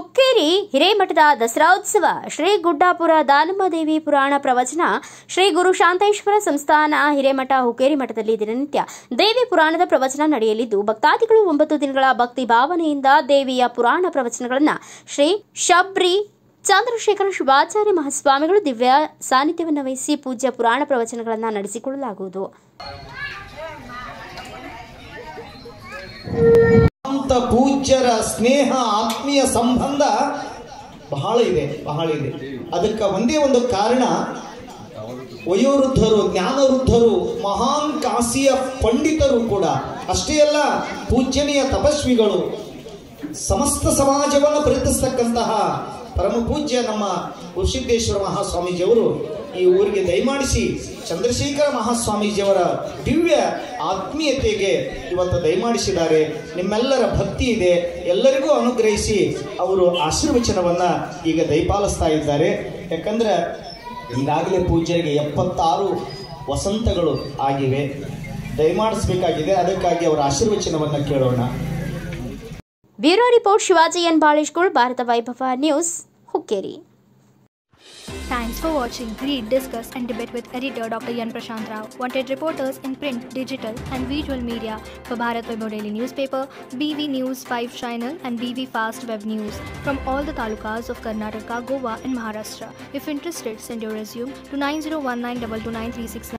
ಹುಕ್ಕೇರಿ ಹಿರೇಮಠದ ದಸರಾ ಉತ್ಸವ ಶ್ರೀ ಗುಡ್ಡಾಪುರ ದಾನಮ್ಮದೇವಿ ಪುರಾಣ ಪ್ರವಚನ ಶ್ರೀ ಗುರು ಶಾಂತೇಶ್ವರ ಸಂಸ್ಥಾನ ಹಿರೇಮಠ ಹುಕ್ಕೇರಿ ಮಠದಲ್ಲಿ ದಿನನಿತ್ಯ ದೇವಿ ಪುರಾಣದ ಪ್ರವಚನ ನಡೆಯಲಿದ್ದು ಭಕ್ತಾದಿಗಳು 9 ದಿನಗಳ ಭಕ್ತಿ ಭಾವನೆಯಿಂದ ದೇವಿಯ ಪುರಾಣ ಪ್ರವಚನಗಳನ್ನು ಶ್ರೀ ಶಬರಿ ಚಂದ್ರಶೇಖರ ಶಿವಾಚಾರ್ಯ ಮಹಾಸ್ವಾಮಿಗಳು ದಿವ್ಯ ಸಾನ್ನಿಧ್ಯವನ್ನು ವಹಿಸಿ ಪೂಜ್ಯ ಪುರಾಣ ಪ್ರವಚನಗಳನ್ನು ನಡೆಸಿಕೊಳ್ಳಲಾಗುವುದು. ಪೂಜ್ಯರ ಸ್ನೇಹ ಆತ್ಮೀಯ ಸಂಬಂಧ ಬಹಳ ಇದೆ. ಅದಕ್ಕೆ ಒಂದೇ ಒಂದು ಕಾರಣ, ವಯೋವೃದ್ಧರು, ಜ್ಞಾನವೃದ್ಧರು, ಮಹಾನ್ ಕಾಶಿಯ ಪಂಡಿತರು ಕೂಡ ಅಷ್ಟೇ ಅಲ್ಲ, ಪೂಜ್ಯನೀಯ ತಪಸ್ವಿಗಳು, ಸಮಸ್ತ ಸಮಾಜವನ್ನು ಪ್ರೀತಿಸ್ತಕ್ಕಂತಹ ಪರಮ ಪೂಜ್ಯ ನಮ್ಮ ಗುರುಸಿದ್ದೇಶ್ವರ ಮಹಾಸ್ವಾಮೀಜಿಯವರು ಈ ಊರಿಗೆ ದಯಮಾಡಿಸಿ ಚಂದ್ರಶೇಖರ ಮಹಾಸ್ವಾಮೀಜಿಯವರ ದಿವ್ಯ ಆತ್ಮೀಯತೆಗೆ ಇವತ್ತು ದಯಮಾಡಿಸಿದ್ದಾರೆ. ನಿಮ್ಮೆಲ್ಲರ ಭಕ್ತಿ ಇದೆ, ಎಲ್ಲರಿಗೂ ಅನುಗ್ರಹಿಸಿ ಅವರು ಆಶೀರ್ವಚನವನ್ನು ಈಗ ದಯಪಾಲಿಸ್ತಾ ಇದ್ದಾರೆ. ಯಾಕಂದ್ರೆ ಈಗಾಗಲೇ ಪೂಜ್ಯರಿಗೆ 76 ವಸಂತಗಳು ಆಗಿವೆ, ದಯಮಾಡಿಸಬೇಕಾಗಿದೆ. ಅದಕ್ಕಾಗಿ ಅವರ ಆಶೀರ್ವಚನವನ್ನು ಕೇಳೋಣ. Bureau report Shivaji N Baleshkul, Bharat Vaibhav news, Hukkeri. Thanks for watching. Read, discuss and debate with editor Dr. Yan Prashant Rao. Wanted reporters in print, digital and visual media for Bharat Vaibhav Daily Newspaper, BV News 5 Channel and BV Fast Web News from all the talukas of Karnataka, Goa and Maharashtra. If interested, send your resume to 9019229369.